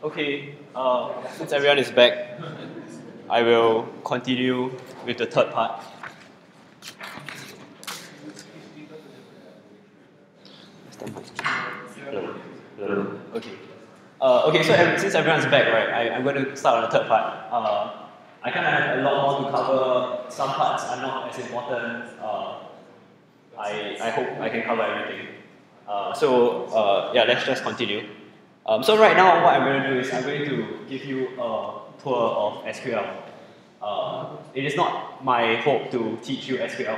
Okay, since everyone is back, I will continue with the third part. Hello. Hello. Okay. Okay, so since everyone's back, right, I'm going to start on the third part. I kind of have a lot more to cover. Some parts are not as important. I hope I can cover everything. Yeah, let's just continue. So right now, what I'm going to do is I'm going to give you a tour of SQL. It is not my hope to teach you SQL.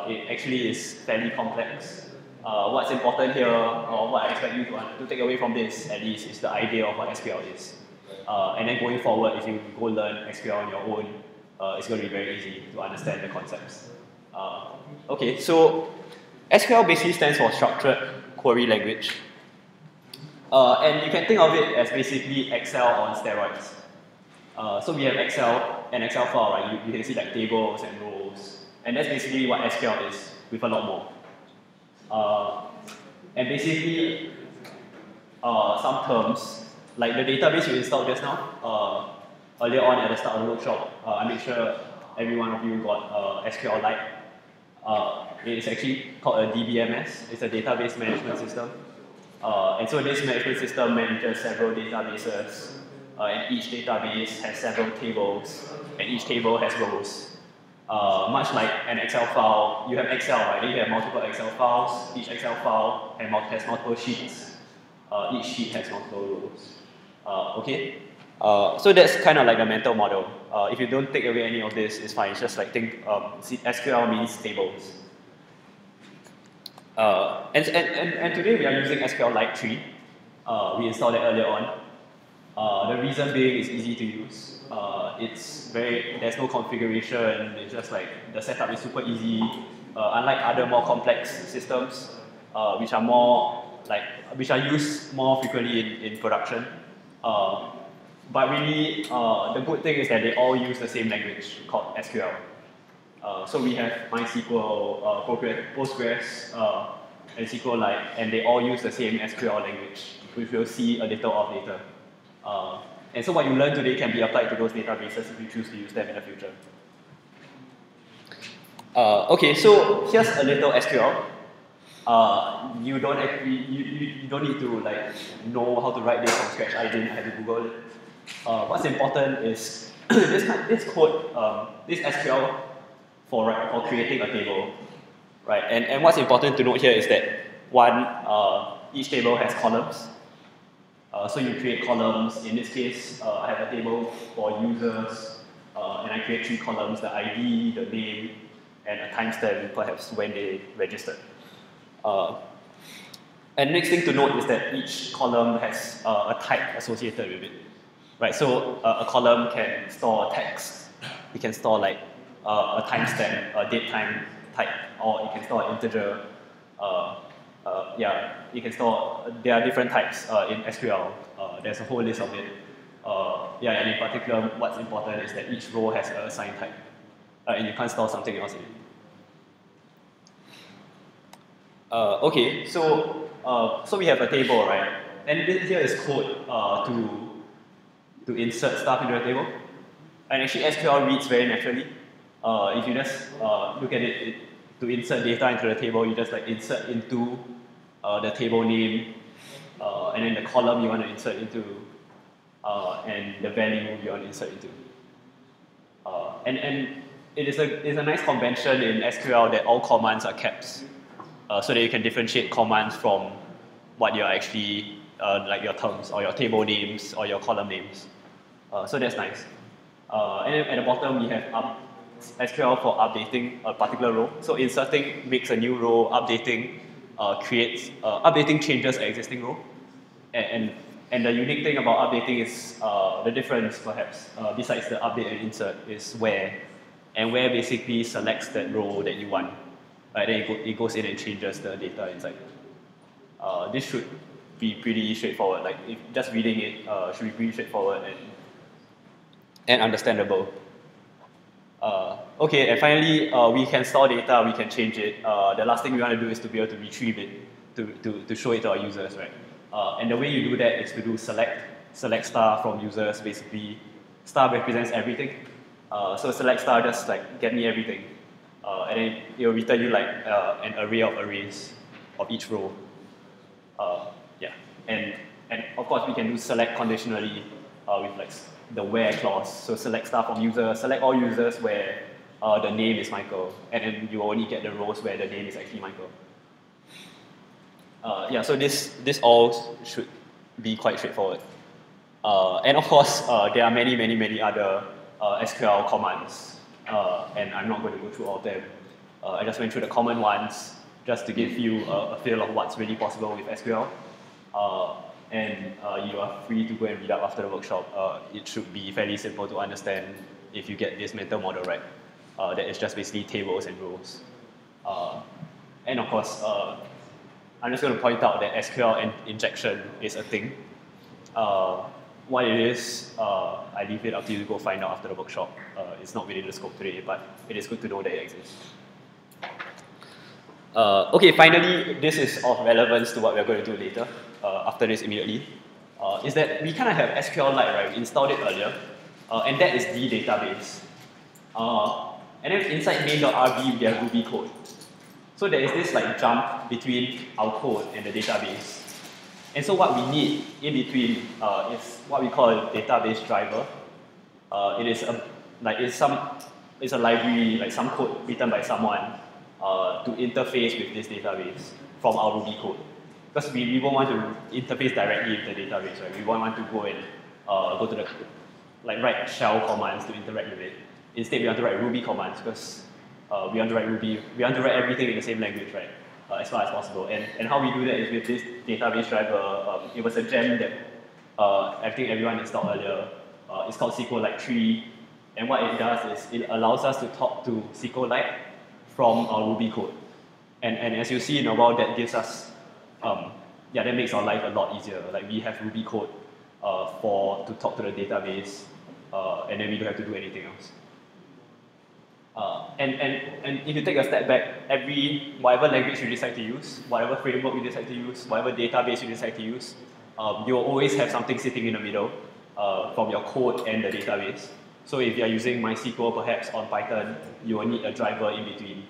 It actually is fairly complex. What's important here, or what I expect you to take away from this, at least, is the idea of what SQL is. And then going forward, if you go learn SQL on your own, it's going to be very easy to understand the concepts. Okay, so SQL basically stands for Structured Query Language. And you can think of it as basically Excel on steroids. So we have Excel, an Excel file, right? You can see like tables and rows. And that's basically what SQL is, with a lot more. And basically, some terms, like the database you installed just now, earlier on at the start of the workshop, I made sure every one of you got SQLite. It's actually called a DBMS. It's a database management system. And so this management system manages several databases, and each database has several tables, and each table has rows. Much like an Excel file, you have Excel, right? Then you have multiple Excel files. Each Excel file has multiple sheets. Each sheet has multiple rows. Okay? So that's kind of like the mental model. If you don't take away any of this, it's fine. It's just like think SQL means tables. And today we are using SQLite 3. We installed it earlier on. The reason being is easy to use. There's no configuration. It's just like the setup is super easy. Unlike other more complex systems, which are used more frequently in production. But really, the good thing is that they all use the same language called SQL. So we have MySQL, Postgres, and SQLite, and they all use the same SQL language, which we'll see a little of later. And so what you learn today can be applied to those databases if you choose to use them in the future. Okay, so here's a little SQL. You don't need to know how to write this from scratch. I didn't have to Google it. What's important is this code, this SQL for creating a table, right? And what's important to note here is that each table has columns. So you create columns. In this case, I have a table for users, and I create 3 columns: the ID, the name, and a timestamp, perhaps when they registered. And next thing to note is that each column has a type associated with it, right? So a column can store text. It can store like a timestamp, a date time type, or it can store an integer. You can store. There are different types in SQL. There's a whole list of it. And in particular, what's important is that each row has a assigned type, and you can't store something else in it. Okay, so we have a table, right? And here is code to insert stuff into the table. And actually, SQL reads very naturally. If you just look at it, to insert data into the table, you just insert into the table name, and then the column you want to insert into, and the value you want to insert into. And it's a nice convention in SQL that all commands are caps, so that you can differentiate commands from what you're actually, like your terms, or your table names, or your column names. So that's nice. And then at the bottom, we have SQL for updating a particular row. So inserting makes a new row, updating updating changes an existing row. And the unique thing about updating is the difference, perhaps, besides the update and insert, is where. And where basically selects that row that you want. Right, then it goes in and changes the data inside. This should be pretty straightforward. Like, if just reading it should be pretty straightforward and understandable. Okay, and finally, we can store data, we can change it. The last thing we want to do is to be able to retrieve it, to show it to our users, right? And the way you do that is to do select select star from users. Basically, star represents everything. So select star just like get me everything, and then it will return you like an array of arrays of each row. Yeah, and of course we can do select conditionally with like the where clause. So select star from user, select all users where the name is Michael, and then you only get the rows where the name is actually Michael. Yeah, so this all should be quite straightforward. And of course, there are many other SQL commands, and I'm not going to go through all of them. I just went through the common ones just to give you a feel of what's really possible with SQL. And you are free to go and read up after the workshop. It should be fairly simple to understand if you get this mental model right. That is just basically tables and rows. And of course, I'm just going to point out that SQL and injection is a thing. What it is, I leave it up to you to go find out after the workshop. It's not within the scope today, but it is good to know that it exists. Okay, finally, this is of relevance to what we're going to do later, after this immediately, is that we kind of have SQLite, right? We installed it earlier, and that is the database. And then inside main.rb, we have Ruby code. So there is this like jump between our code and the database. And so what we need in between is what we call a database driver. It is it's a library, like some code written by someone to interface with this database from our Ruby code. Because we won't want to interface directly with the database, right? We won't want to go and go to the, like write shell commands to interact with it. Instead, we want to write Ruby commands because we want to write Ruby, we want to write everything in the same language, right? As far as possible. And how we do that is with this database driver. It was a gem that I think everyone installed earlier. It's called SQLite 3. And what it does is it allows us to talk to SQLite from our Ruby code. And as you see in a while, that gives us, that makes our life a lot easier. Like we have Ruby code to talk to the database, and then we don't have to do anything else. And if you take a step back, whatever language you decide to use, whatever framework you decide to use, whatever database you decide to use, you'll always have something sitting in the middle from your code and the database. So if you're using MySQL perhaps on Python, you will need a driver in between.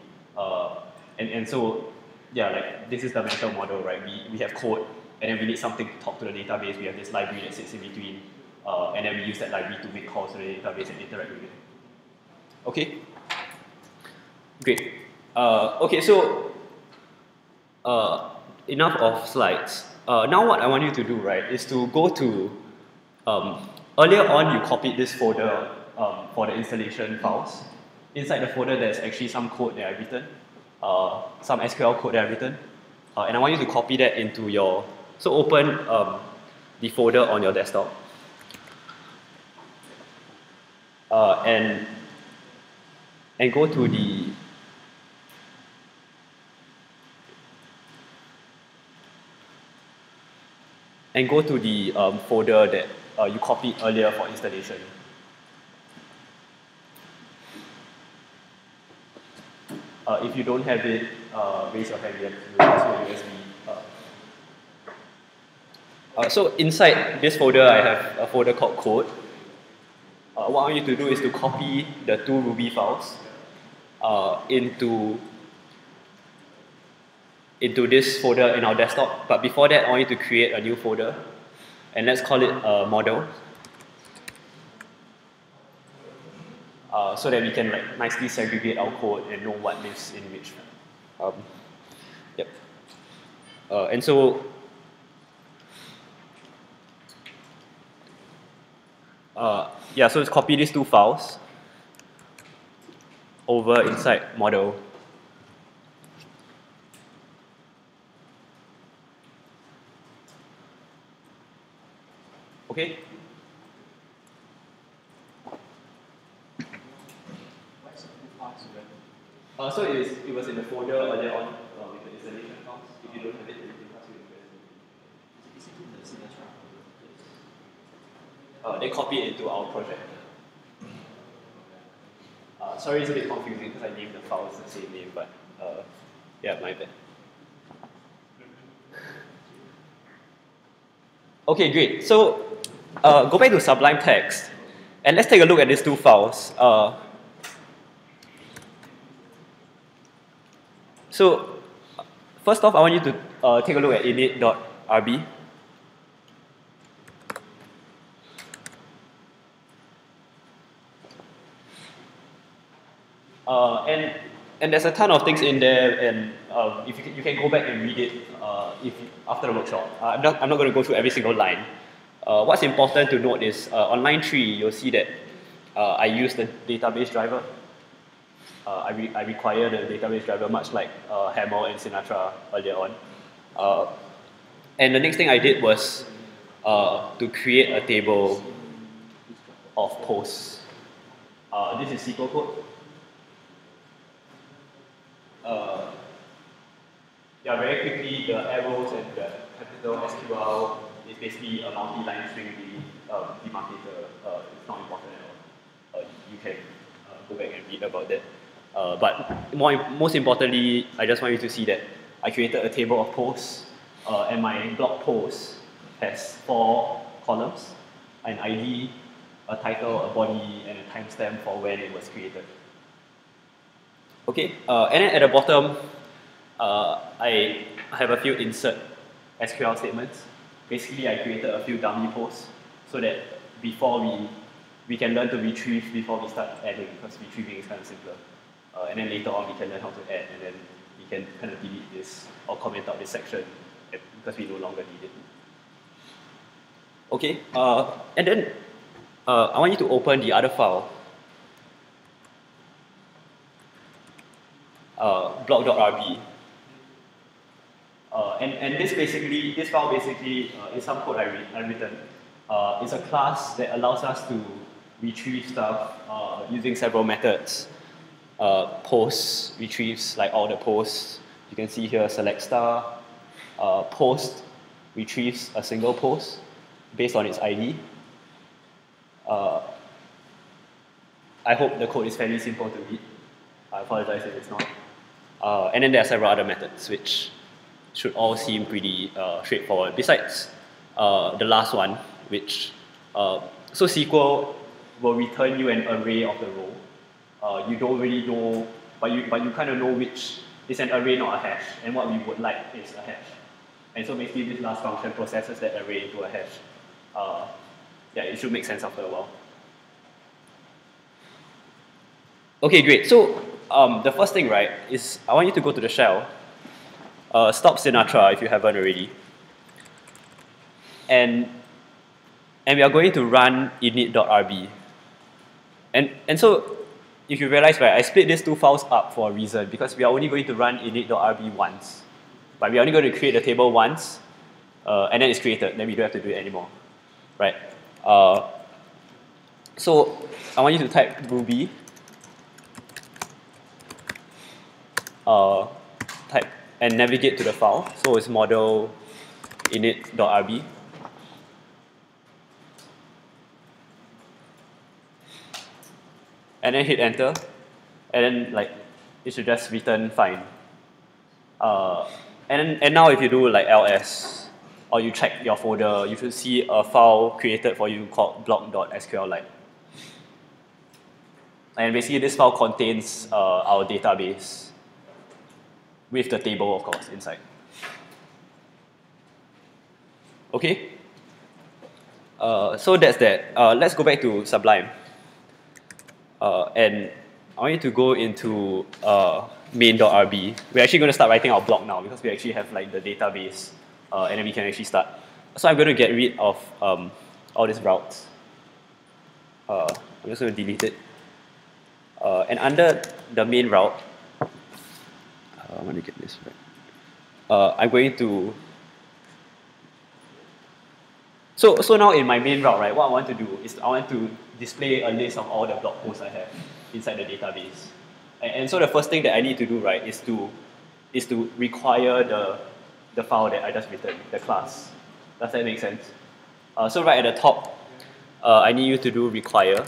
And so, yeah, like this is the mental model, right? We have code, and then we need something to talk to the database. We have this library that sits in between, and then we use that library to make calls to the database and interact with it. Okay? Great. Okay, so enough of slides. Now what I want you to do, right, is to go to, earlier on you copied this folder for the installation files. Inside the folder there's actually some code that I've written, some SQL code that I've written, and I want you to copy that into your, so open the folder on your desktop, and go to the folder that you copied earlier for installation. If you don't have it, raise your hand. You have USB. So inside this folder, I have a folder called code. What I want you to do is to copy the two Ruby files into this folder in our desktop. But before that, I want you to create a new folder, and let's call it model, so that we can like nicely segregate our code and know what lives in which. Yep. And so so let's copy these two files over inside model. Okay. So it was in the folder earlier on with the installation files. If you don't have it, then you can pass it with Is it in the Sinatra? They copy it into our project. Sorry, it's a bit confusing because I named the files the same name, but yeah, my bad. Okay, great. So Go back to Sublime Text, and let's take a look at these two files. So, first off, I want you to take a look at init.rb. And there's a ton of things in there, and if you can go back and read it after the workshop. I'm not going to go through every single line. What's important to note is on line 3, you'll see that I use the database driver. I require the database driver, much like Hammer and Sinatra earlier on. And the next thing I did was to create a table of posts. This is SQL code. Yeah, very quickly, the arrows and the capital SQL is basically a multi-line string demarcator. It's not important at all. You can go back and read about that. But most importantly, I just want you to see that I created a table of posts, and my blog post has 4 columns: an ID, a title, a body, and a timestamp for when it was created. Okay, and then at the bottom, I have a few insert SQL statements. Basically, I created a few dummy posts so that before we can learn to retrieve before we start adding, because retrieving is kind of simpler. And then later on, we can learn how to add, and then we can kind of delete this or comment out this section because we no longer need it. Okay, and then I want you to open the other file, blog.rb. And this file basically is some code I've written. It's a class that allows us to retrieve stuff using several methods. Post retrieves like all the posts. You can see here select star. Post retrieves a single post based on its ID. I hope the code is fairly simple to read. I apologize if it's not. And then there are several other methods which should all seem pretty straightforward. Besides the last one, which so SQL will return you an array of the row. You don't really know, but you kind of know which is an array, not a hash. And what we would like is a hash. And so basically, this last function processes that array into a hash. Yeah, it should make sense after a while. Okay, great. So the first thing, right, is I want you to go to the shell. Stop Sinatra if you haven't already. And we are going to run init.rb. And so, if you realize, right, I split these two files up for a reason, because we are only going to run init.rb once. But we are only going to create the table once, and then it's created. Then we don't have to do it anymore, right? So I want you to type Ruby. Type and navigate to the file. So it's model init.rb. And then hit enter, and then like it should just return fine. And now if you do like ls, or you check your folder, you should see a file created for you called blog.sqlite. And basically this file contains our database with the table, of course, inside. Okay, so that's that. Let's go back to Sublime. And I want you to go into main.rb. We're actually going to start writing our blog now because we actually have like the database, and then we can actually start. So I'm going to get rid of all these routes. I'm just going to delete it. And under the main route, I want to get this right. I'm going to. So now in my main route, right, what I want to do is I want to display a list of all the blog posts I have inside the database. And so the first thing that I need to do, right, is to require the file that I just written, the class. Does that make sense? So right at the top, I need you to do require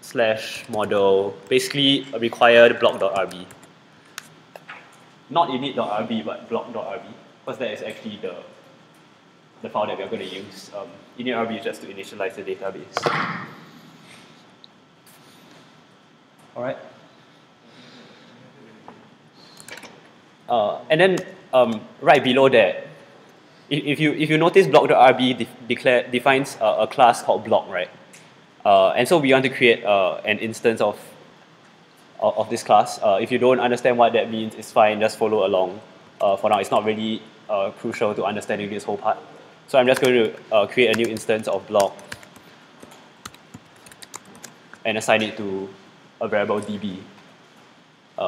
/model, basically require the blog.rb. Not init.rb, but blog.rb, because that is actually the file that we are going to use. initRB is just to initialize the database. All right. And then right below that, if you notice block.rb defines a class called block, right? And so we want to create an instance of this class. If you don't understand what that means, it's fine, just follow along. For now, it's not really crucial to understanding this whole part. So I'm just going to create a new instance of block and assign it to a variable db,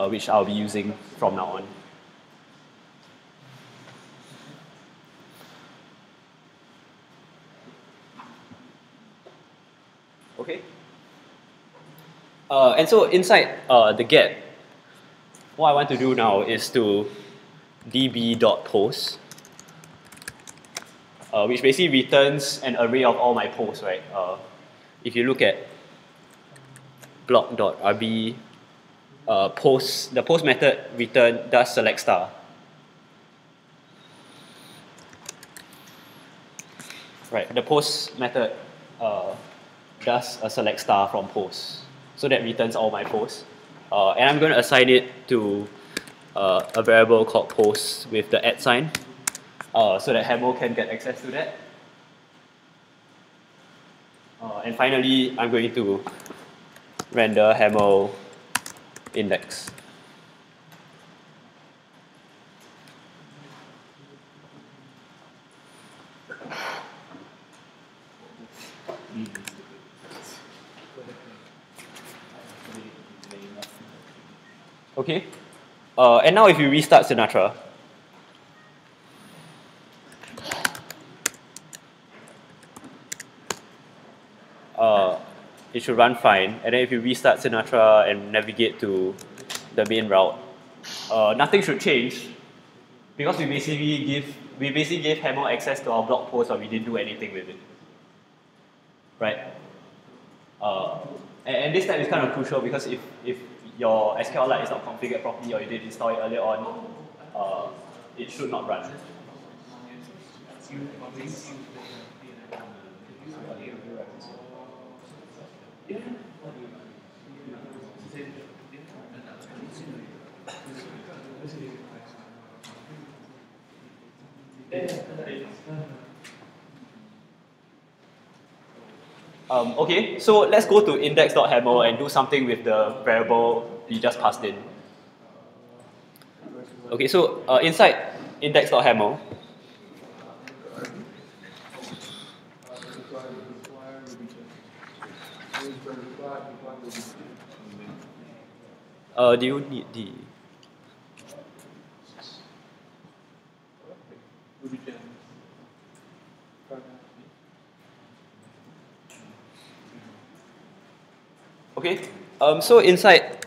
which I'll be using from now on. Okay. And so inside the get, what I want to do now is to db.post, which basically returns an array of all my posts, right? If you look at block.rb post, the post method return does select star. Right, the post method does a select star from posts. So that returns all my posts. And I'm going to assign it to a variable called post with the @ sign, so that Hamo can get access to that. And finally, I'm going to render Hamo index. Okay, and now if you restart Sinatra, it should run fine. And then if you restart Sinatra and navigate to the main route, nothing should change because we basically gave Hamo access to our blog post, but we didn't do anything with it, right? And this step is kind of crucial because if your SQLite is not configured properly or you didn't install it earlier on, it should not run. Okay, so let's go to index.hamo and do something with the variable we just passed in. Okay, so inside index.hamo, do you need the... Okay, so inside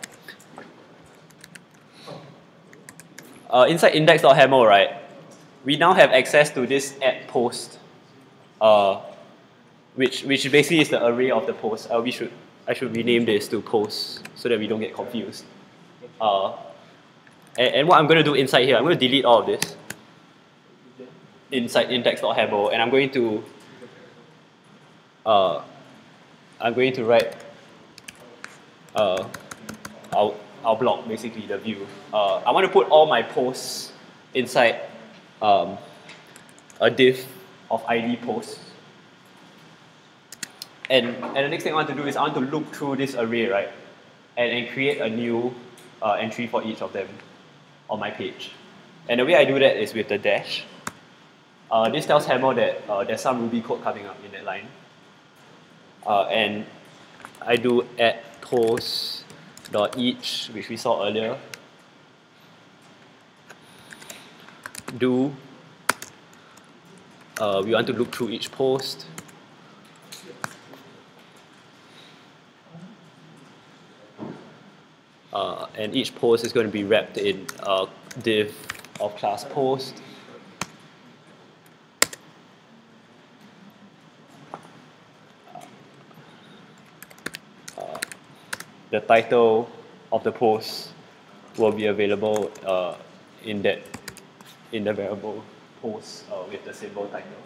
index.hamo, right, we now have access to this @post, which basically is the array of the posts. I should rename this to posts so that we don't get confused. And what I'm going to do inside here, I'm going to delete all of this inside index.hamo, and I'm going to write our block, basically the view. I want to put all my posts inside a div of ID posts. And the next thing I want to do is I want to look through this array, right, and create a new entry for each of them on my page. And the way I do that is with the dash. This tells Hamo that there's some Ruby code coming up in that line. And I do @post.each, which we saw earlier. Do we want to look through each post. And each post is going to be wrapped in a div of class post. The title of the post will be available in the variable post with the symbol title.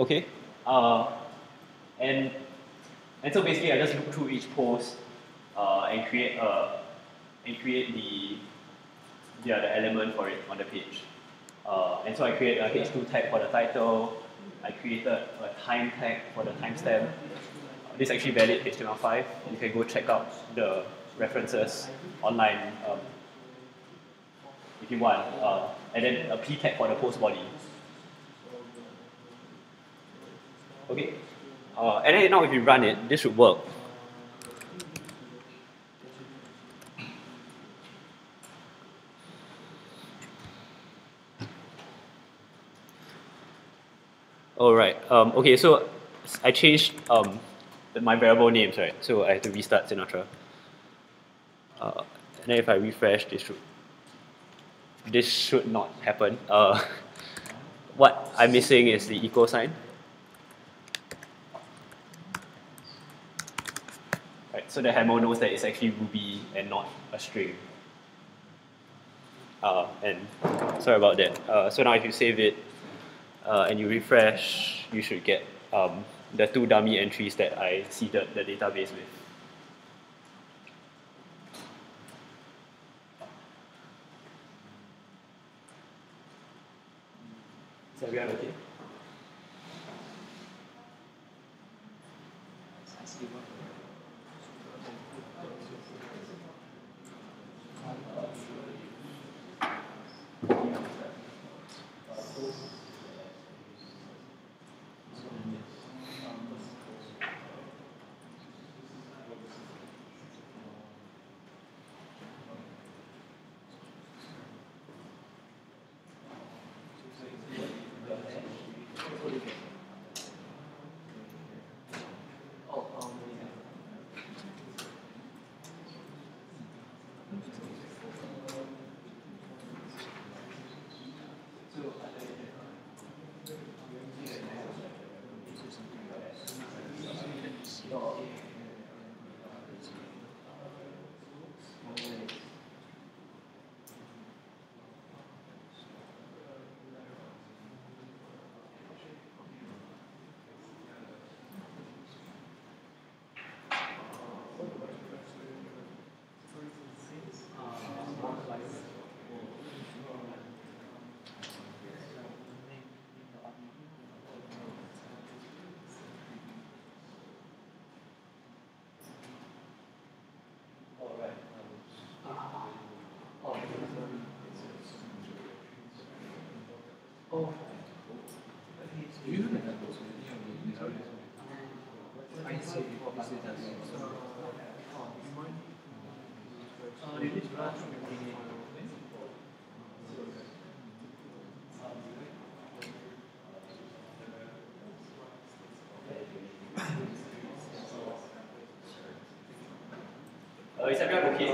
Okay. And so basically I just look through each post and create the element for it on the page. And so I create a H2 tag for the title. I created a time tag for the timestamp. This is actually valid HTML5. You can go check out the references online if you want. And then a P tag for the post body. Okay. And then now if you run it, this should work. All right. Okay, so I changed my variable names, right? So I have to restart Sinatra. And then if I refresh, this should not happen. What I'm missing is the equal sign. Right, so the Hammer knows that it's actually Ruby and not a string. And sorry about that. So now if you save it and you refresh, you should get the 2 dummy entries that I seeded the database with. Is everyone okay? Is everyone okay?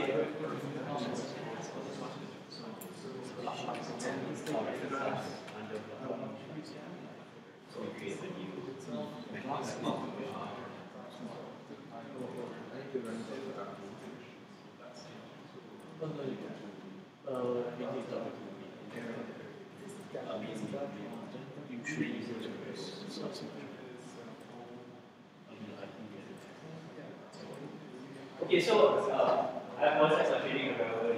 Okay, so I apologize for changing the variable.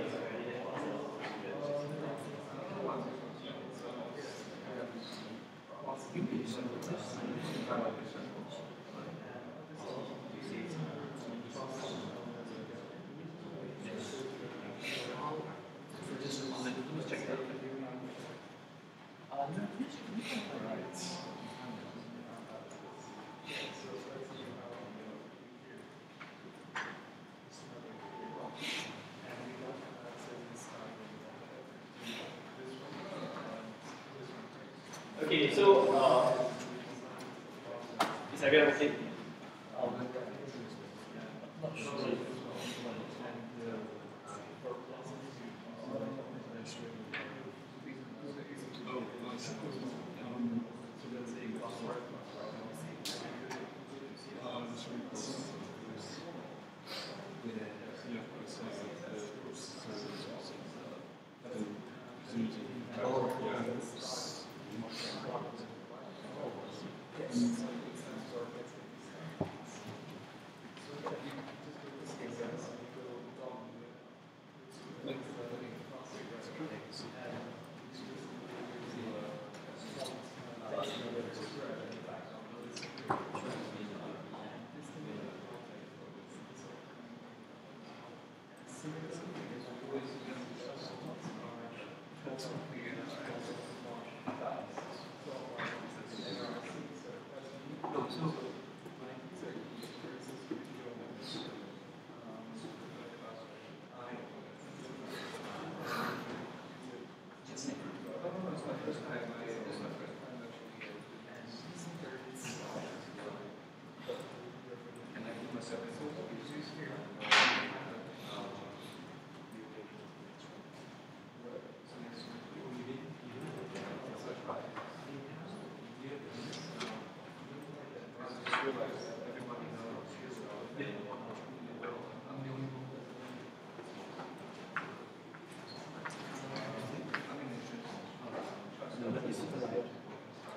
Okay, so is everyone okay?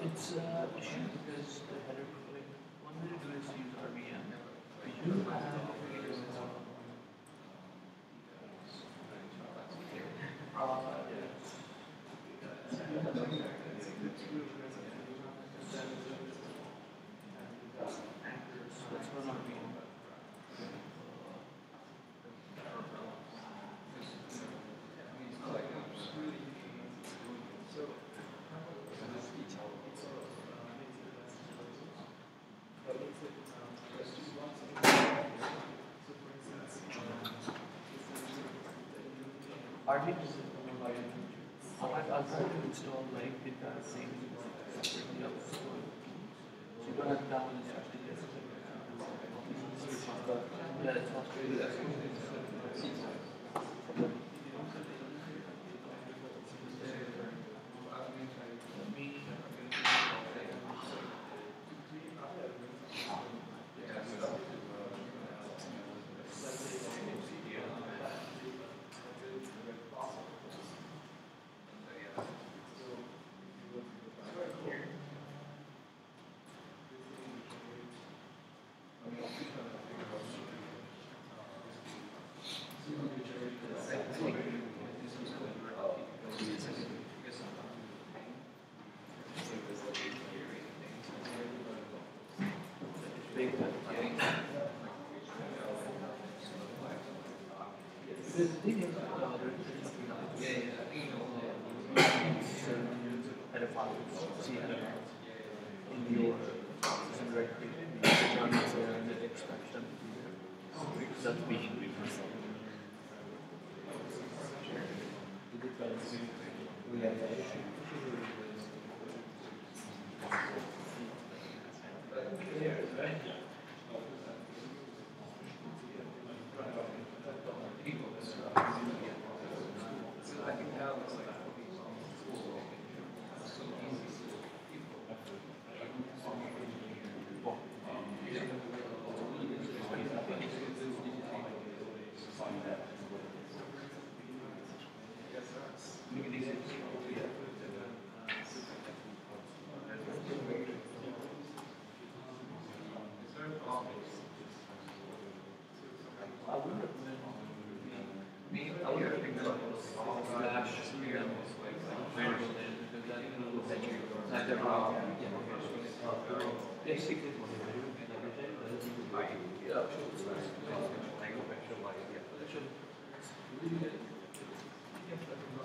It's an issue because the header, like, one way to do is use RVM. We do have let's run RVM. RVM is I'll try to install like the same separately up. So you don't have to download this actually. Yeah, it's not really that. The thing is, header file, see header in your system directory, the and the extraction, because that's being reversed.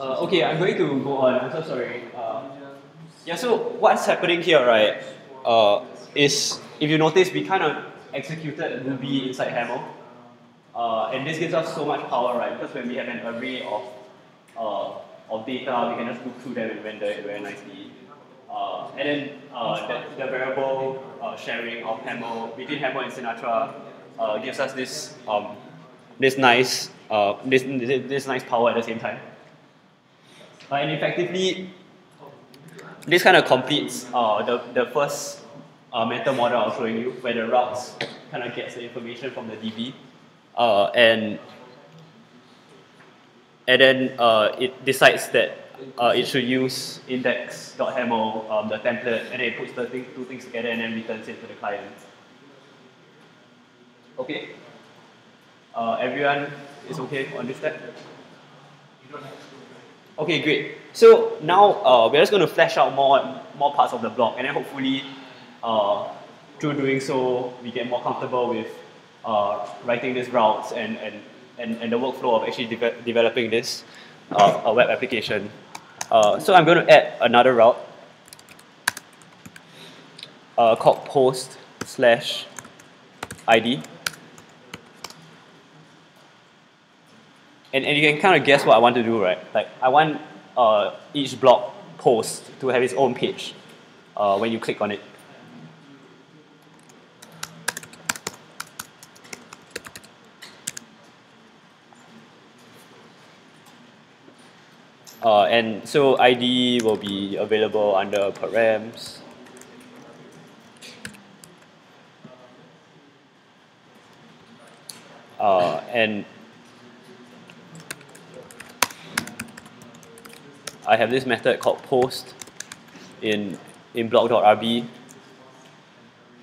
Okay, I'm going to go on. I'm so sorry. Yeah, so what's happening here, right, is if you notice, we kind of executed Ruby inside Hammer. And this gives us so much power, right? Because when we have an array of data, we can just look through them and render it very nicely. And then the variable sharing of Hammer between Hammer and Sinatra gives us this nice power at the same time. And effectively, this kind of completes the first mental model I was showing you, where the routes kind of gets the information from the DB, and then it decides that it should use index.haml, the template, and then it puts the two things together and then returns it to the client. Okay? Everyone is okay on this step? Okay, great. So now we're just going to flesh out more parts of the block, and then hopefully through doing so, we get more comfortable with writing these routes and and the workflow of actually developing this a web application. So I'm going to add another route called post/id. And you can kind of guess what I want to do, right? Like I want each blog post to have its own page when you click on it. And so ID will be available under params. And I have this method called post in blog.rb,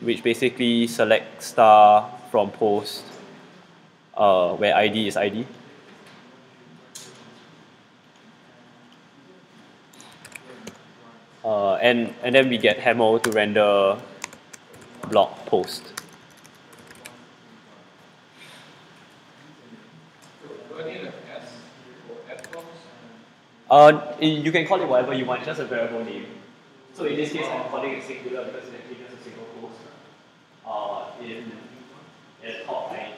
which basically selects star from post where ID is ID. And then we get Haml to render blog post. You can call it whatever you want, just a variable name. So in this case, I'm calling it singular because it's actually just a single post. In top, I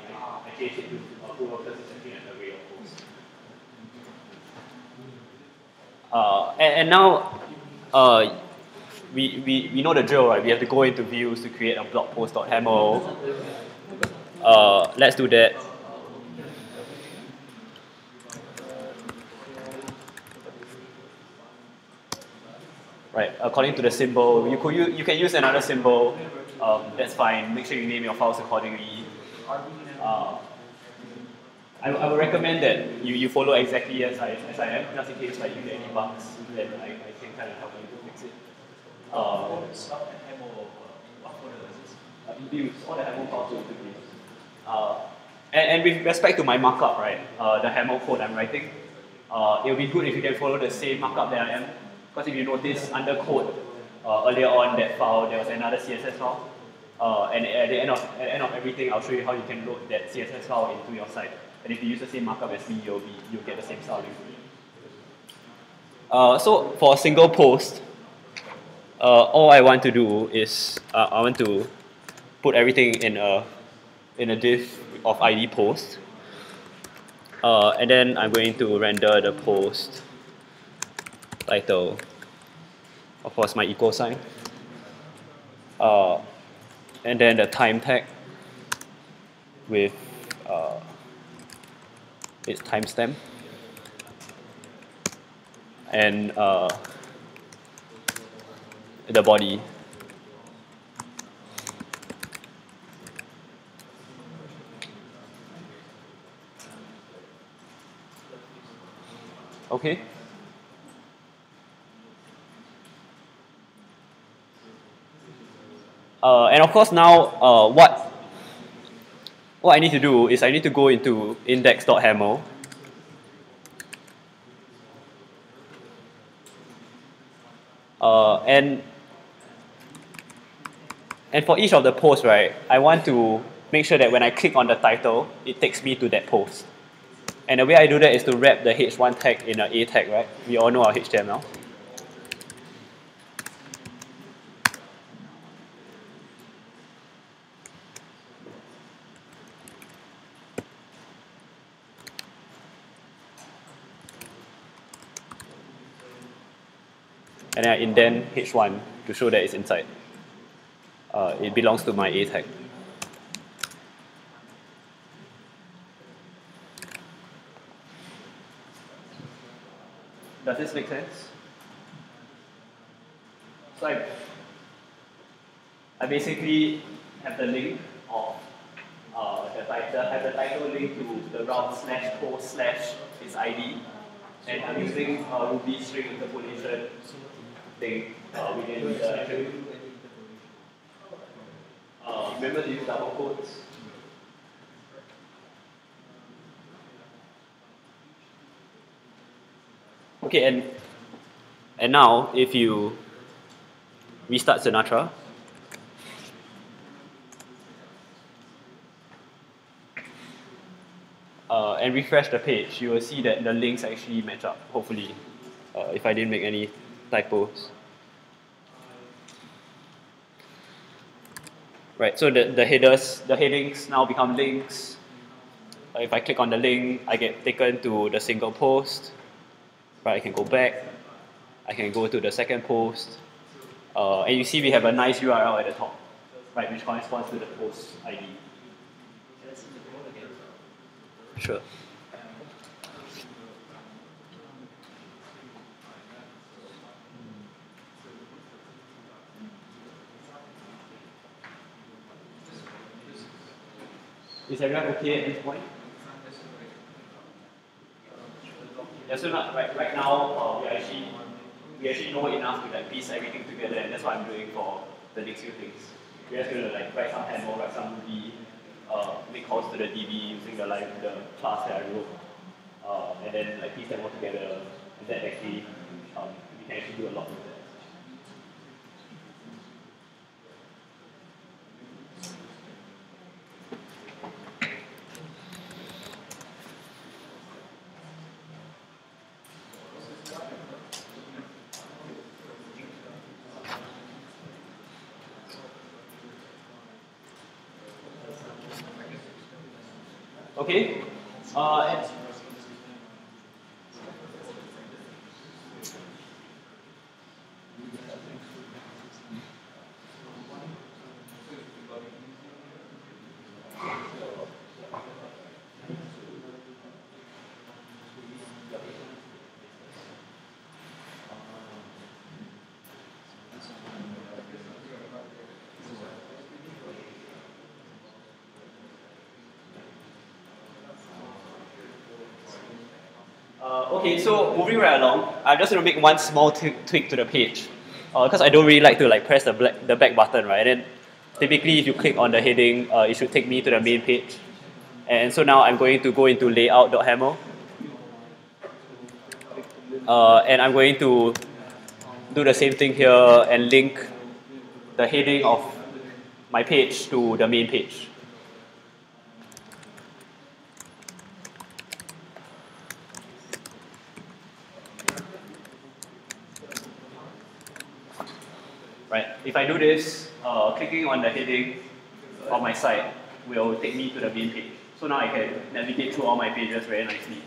change it to approval because it's actually an array of posts. And now, we know the drill, right? We have to go into views to create a blog post.haml. Let's do that. Right, according to the symbol, you can use another symbol. That's fine. Make sure you name your files accordingly. I would recommend that you follow exactly as I am, just in case like you get any bugs, then I can kind of help you to fix it. Views, all the Haml files go to views. And with respect to my markup, right, the Haml code I'm writing, it would be good if you can follow the same markup that I am. Because if you notice under code, earlier on that file, there was another CSS file. And at the end of everything, I'll show you how you can load that CSS file into your site. And if you use the same markup as me, you'll get the same styling. So for a single post, all I want to do is I want to put everything in a div of ID post, and then I'm going to render the post title, of course my equal sign, and then the time tag with its timestamp, and the body. Okay. And of course now, what I need to do is I need to go into index.haml, and for each of the posts, right, I want to make sure that when I click on the title, it takes me to that post. And the way I do that is to wrap the h1 tag in an a tag, right? We all know our HTML. And then I indent h1 to show that it's inside. It belongs to my a tag. Does this make sense? So I basically have the link of the title link to the route /post/ its ID, and I'm using Ruby string interpolation thing within the attribute. Remember to use double quotes. Okay, and now if you restart Sinatra, and refresh the page, you will see that the links actually match up, hopefully, if I didn't make any typos. Right, so the headings now become links. If I click on the link, I get taken to the single post. Right, I can go back. I can go to the second post. And you see we have a nice URL at the top, right, which corresponds to the post ID. Sure. Is everyone okay at this point? Yeah, so not, right now, we actually know enough to like piece everything together, and that's what I'm doing for the next few things. We're just going to like write some handle, write some Ruby, make calls to the DB using the class that I wrote, and then like piece them all together, and then actually we can actually do a lot with that. Okay. Okay, so moving right along, I'm just going to make one small tweak to the page, because I don't really like to like press the back button, right? And then typically, if you click on the heading, it should take me to the main page. And so now I'm going to go into layout.haml, and I'm going to do the same thing here and link the heading of my page to the main page. Right. If I do this, clicking on the heading of my site will take me to the main page. So now I can navigate through all my pages very nicely.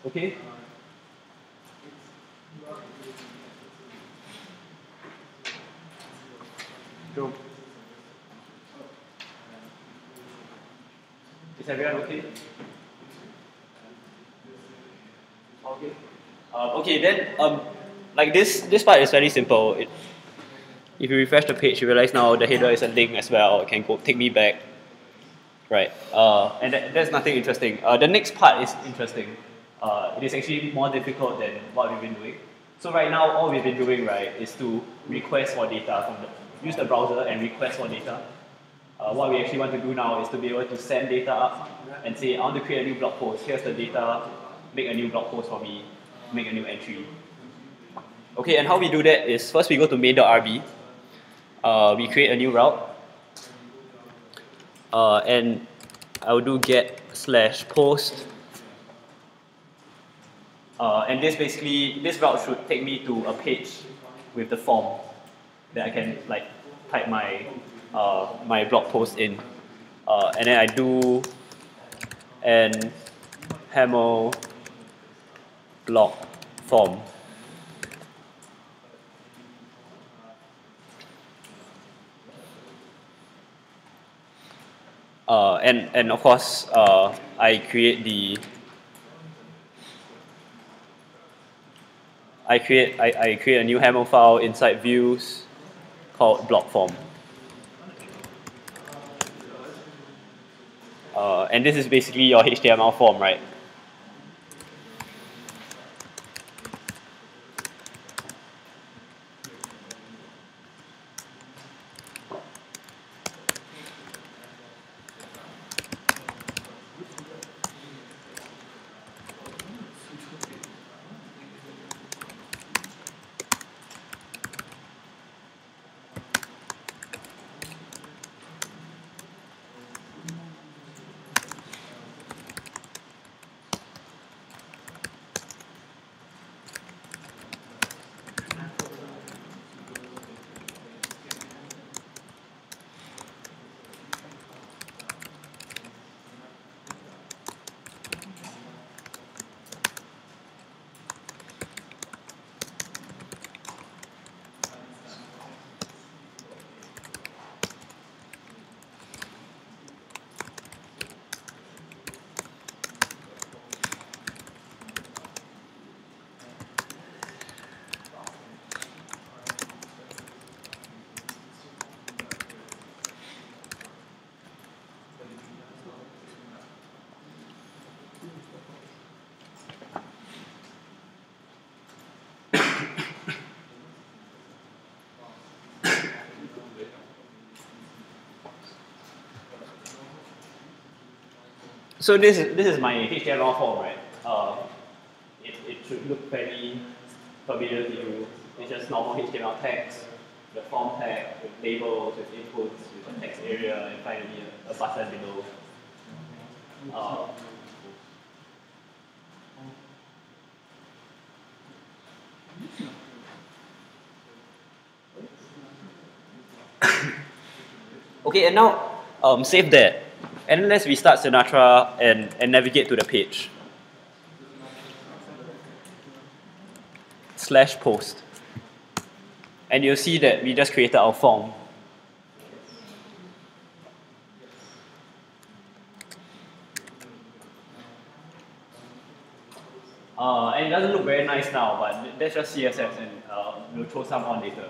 Okay. So, is everyone okay? Okay. Okay, then like this part is very simple. If you refresh the page, you realize now the header is a link as well. It can go take me back. Right. And that's nothing interesting. The next part is interesting. It is actually more difficult than what we've been doing. So right now, all we've been doing, right, is to request for data use the browser and request for data. What we actually want to do now is to be able to send data up and say, I want to create a new blog post. Here's the data. Make a new blog post for me. Make a new entry. Okay, and how we do that is first we go to main.rb. We create a new route. And I'll do get/post. And this route should take me to a page with the form that I can like type my my blog post in, and then I do an haml blog form. And of course I create a new haml file inside views called blog form. And this is basically your HTML form, right? So this is my HTML form, right? It should look fairly familiar to you. It's just normal HTML text, the form tag with labels, with inputs, with a text area, and finally a button below. Okay, and now save that. And let's restart Sinatra and navigate to the page. /post. And you'll see that we just created our form. And it doesn't look very nice now, but that's just CSS, and we'll throw some on later.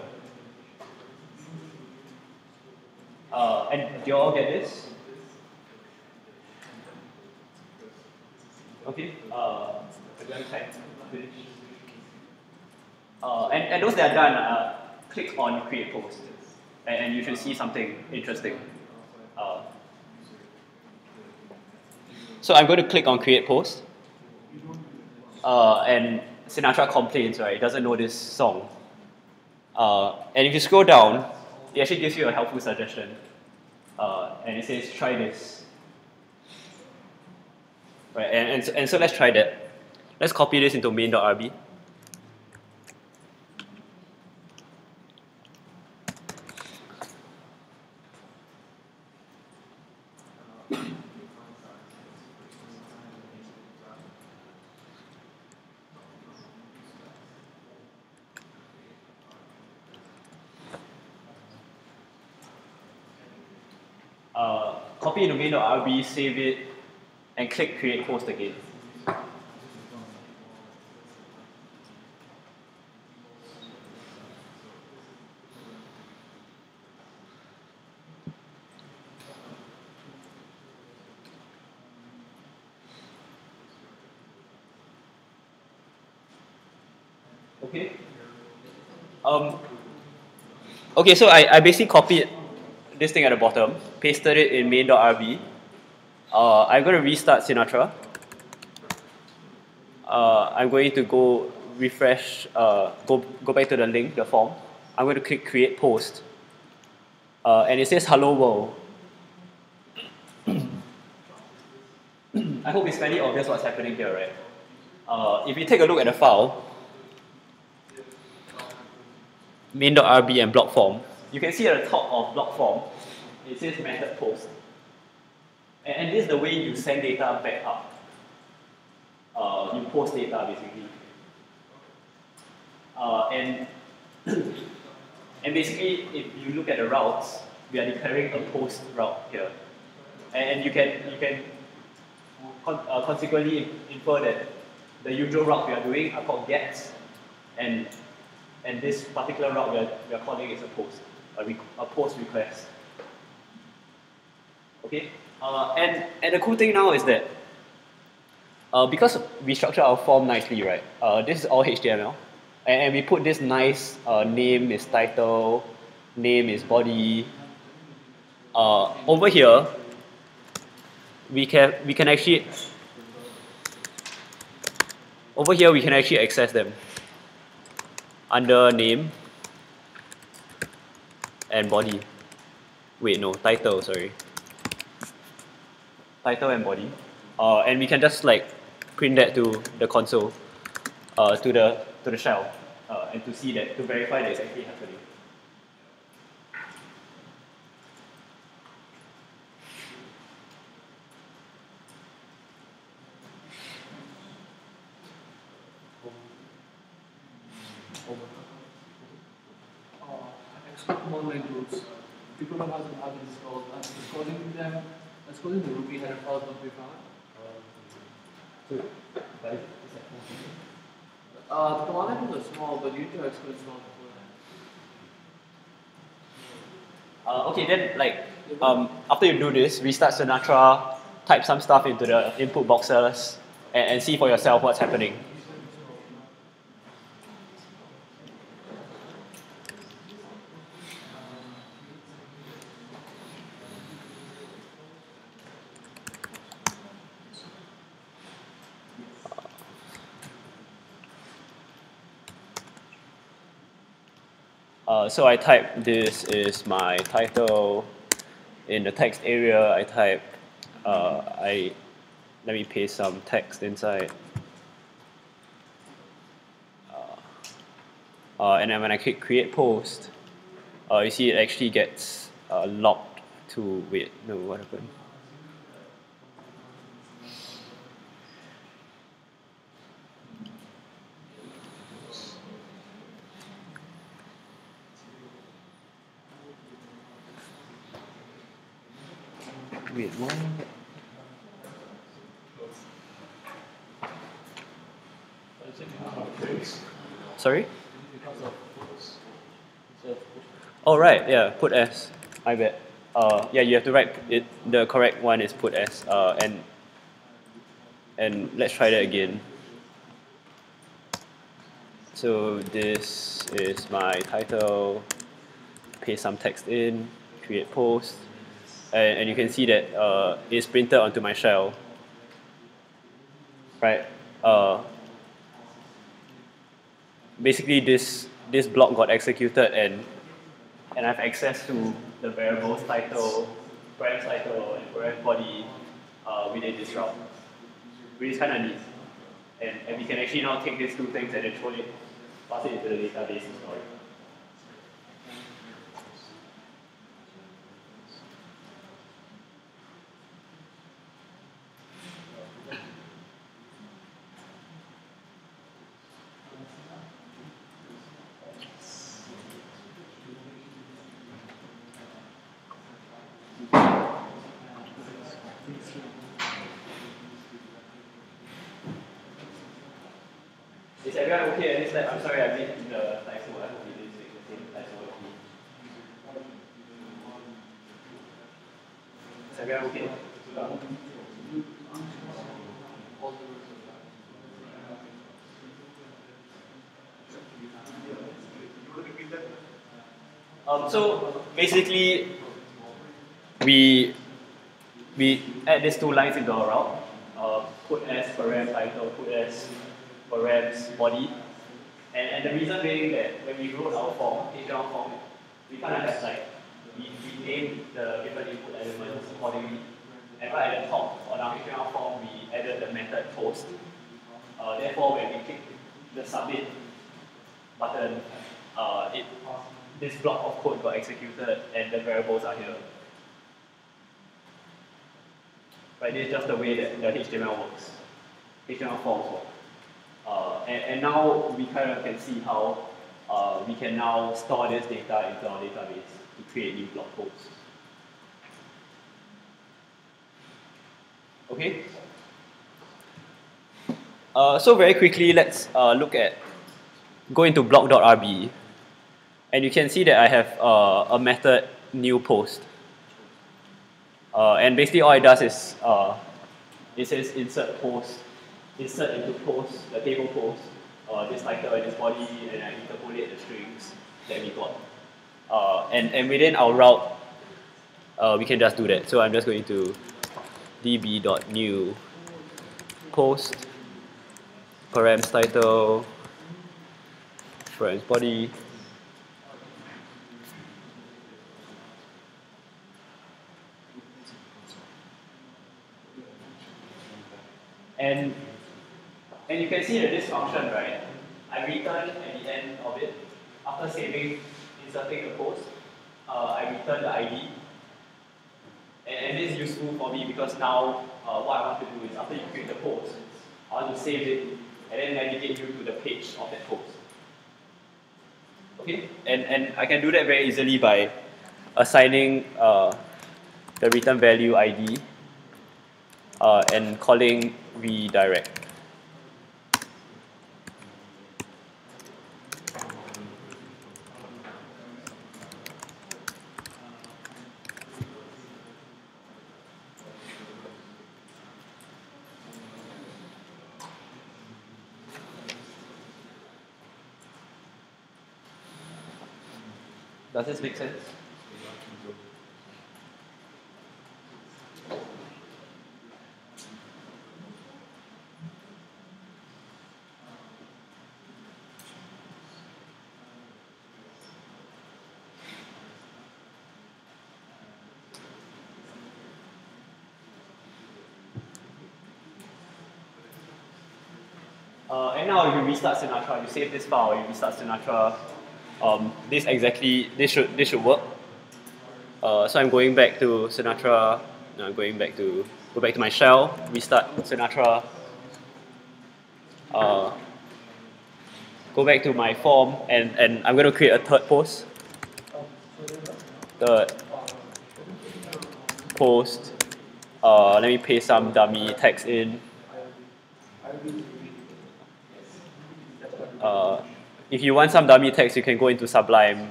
And do you all get this? Okay. Finish. And those that are done, click on Create Post, and you should see something interesting. So I'm going to click on Create Post, and Sinatra complains, right? He doesn't know this song. And if you scroll down, it actually gives you a helpful suggestion. And it says, try this. Right, and so let's try that. Let's copy this into main.rb. Copy into main.rb, save it, and click Create Post again. Okay. Okay, so I basically copied this thing at the bottom, pasted it in main.rb. I'm going to restart Sinatra. I'm going to go refresh, go back to the link, the form. I'm going to click Create Post. And it says Hello World. I hope it's fairly obvious what's happening here, right? If you take a look at the file, main.rb and block form, you can see at the top of block form, it says method post. And this is the way you send data back up. You post data basically. And basically, if you look at the routes, we are declaring a post route here. And you can consequently infer that the usual route we are doing are called gets, and this particular route we are calling is a post, a post request. Okay, and the cool thing now is that because we structure our form nicely, right? This is all HTML, and we put this nice name is title, name is body. Over here, we can actually access them under name and body. Wait, no, title, sorry. Title and body. And we can just like print that to the console, to the shell, and to see that, to verify that it's actually happening. Online tools. People don't have them installed. Let's call the Ruby header files not be found. The command line tools are small, but you need to export small before that. Okay, then like after you do this, restart Sinatra, type some stuff into the input boxes, and see for yourself what's happening. So I type this is my title. In the text area, I type let me paste some text inside. And then when I click create post, you see it actually gets locked to, wait, no, what happened? Wait, what? Sorry? Oh, right, yeah, put S. I bet. Yeah, you have to write it. The correct one is put S. And let's try that again. So this is my title. Paste some text in. Create post. And you can see that it's printed onto my shell. Right. Basically, this block got executed, and I have access to the variables title, parent title, and parent body within this route, which is kind of neat. And we can actually now take these two things and then throw it, pass it into the database and store it. Is everyone okay at this lab? I'm sorry I made the typo. I hope you didn't make the same typo as me. Is everyone okay? So basically, we add these two lines into our route. Put as param title, put as param's body. And the reason being that when we wrote our form, HTML form, we kind of have like, we named the different input elements accordingly. And right at the top on our HTML form, we added the method post. Therefore, when we click the submit button, this block of code got executed and the variables are here. Right, this is just the way that the HTML works. HTML forms work. And now we kind of can see how we can now store this data into our database to create new blog posts. Okay? So very quickly, let's go into blog.rb. And you can see that I have a method new post. And basically all it does is, it says insert post, insert into post, the table post, this title and this body, and I interpolate the strings that we got. And within our route, we can just do that. So I'm just going to db.new post, params title, params body, and you can see that this function, right, I return at the end of it, after saving, inserting the post, I return the ID. And this is useful for me because now what I want to do is after you create the post, I want to save it and then navigate you to the page of that post. Okay? And I can do that very easily by assigning the return value ID and calling redirect. Does this make sense? And now if you restart Sinatra, you save this file, you restart Sinatra, this should work. So I'm going back to Sinatra, no, I'm go back to my shell, restart Sinatra, go back to my form, and I'm going to create a third post. Third post, let me paste some dummy text in. If you want some dummy text, you can go into Sublime,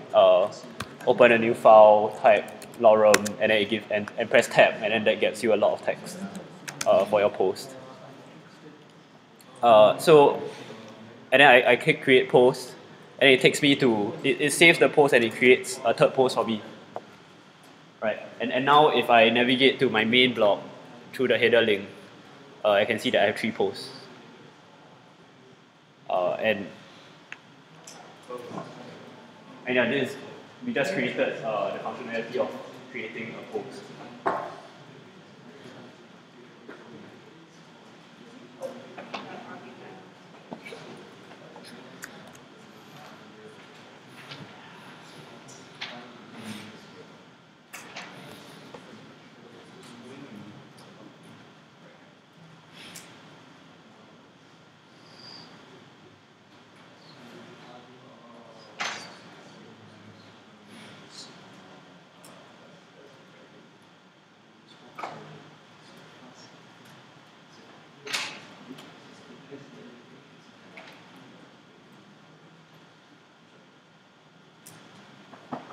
open a new file, type lorem, and then and press tab, and then that gets you a lot of text for your post. And then I click create post, and it takes me to it saves the post and it creates a third post for me. Right, and now if I navigate to my main blog through the header link, I can see that I have 3 posts. And yeah, we just created the functionality of creating a post.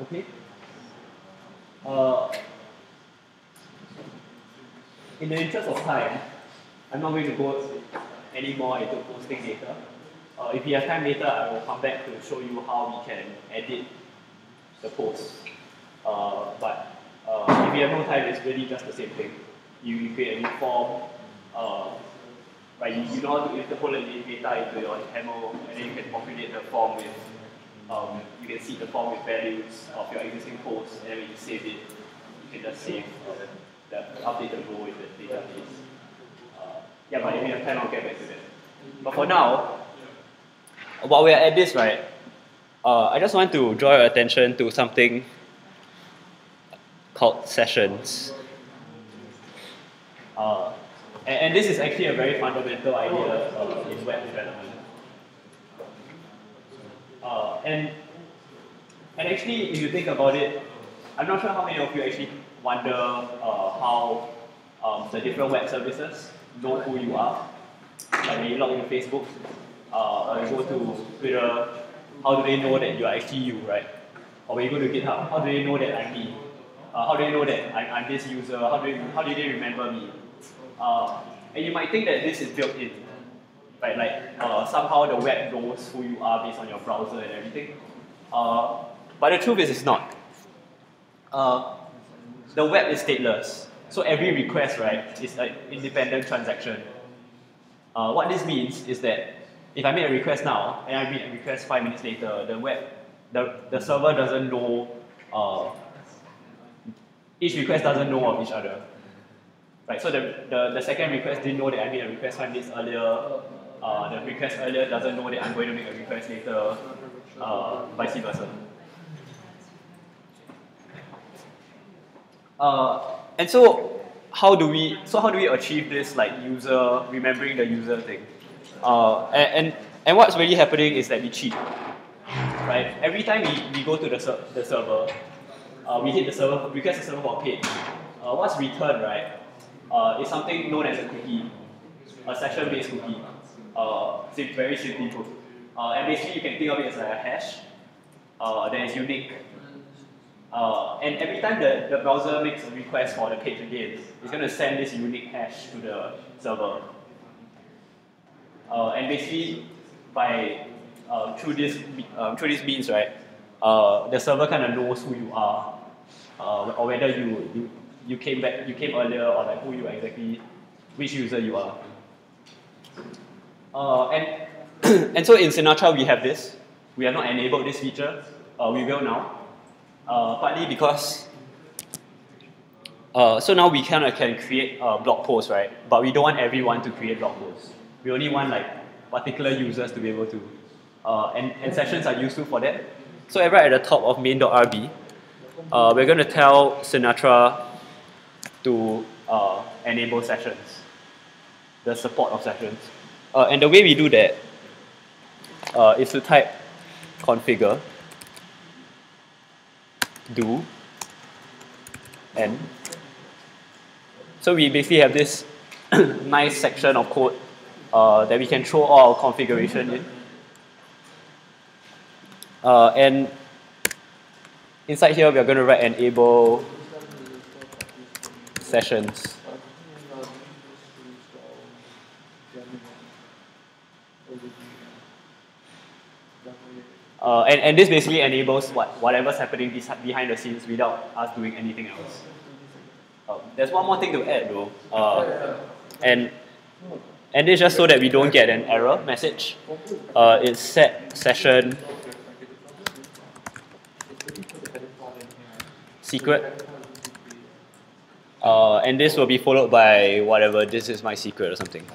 Okay. In the interest of time, I'm not going to go any more into posting later. If you have time later, I will come back to show you how we can edit the post. But if you have no time, it's really just the same thing. You create a new form, right? You know how to interpolate the data into your XML, and then you can populate the form with you can see the form with values of your existing posts, and then when you save it, you can just save the updated row in the database. Yeah, but if you have time, I'll get back to that. But for now, while we're at this, right, I just want to draw your attention to something called sessions. And this is actually a very fundamental idea in web development. And actually, if you think about it, I'm not sure how many of you actually wonder how the different web services know who you are. Like when you log into Facebook or you go to Twitter, how do they know that you are actually you, right? Or when you go to GitHub, how do they know that I'm me? How do they know that I'm this user? How do they remember me? And you might think that this is built in, right? Like somehow the web knows who you are based on your browser and everything. But the truth is it's not. The web is stateless. So every request, right, is an independent transaction. What this means is that if I make a request now and I make a request 5 minutes later, the server doesn't know, each request doesn't know of each other. Right, so the second request didn't know that I made a request 5 minutes earlier. The request earlier doesn't know that I'm going to make a request later, vice versa. And so how do we achieve this like remembering the user thing? And what's really happening is that we cheat. Right? Every time we go to the server, we hit the server, request the server for a page. What's returned, right, is something known as a cookie, a session-based cookie. Very simply put. And basically you can think of it as like a hash that is unique. And every time the browser makes a request for the page again, it's going to send this unique hash to the server. And basically, through this means, right, the server kind of knows who you are, or whether you came earlier, or like who you exactly, which user you are. And and so in Sinatra we have this. We have not enabled this feature. We will now, partly because so now we kind of can create blog posts, right? But we don't want everyone to create blog posts. We only want like particular users to be able to, and sessions are useful for that. So right at the top of main.rb, we're going to tell Sinatra to enable sessions, the support of sessions. And the way we do that is to type configure do and so we basically have this nice section of code that we can throw all our configuration in. And inside here, we are going to write enable sessions. And this basically enables whatever's happening behind the scenes without us doing anything else. There's one more thing to add though, and it's just so that we don't get an error message. It's set session secret, and this will be followed by whatever, this is my secret or something.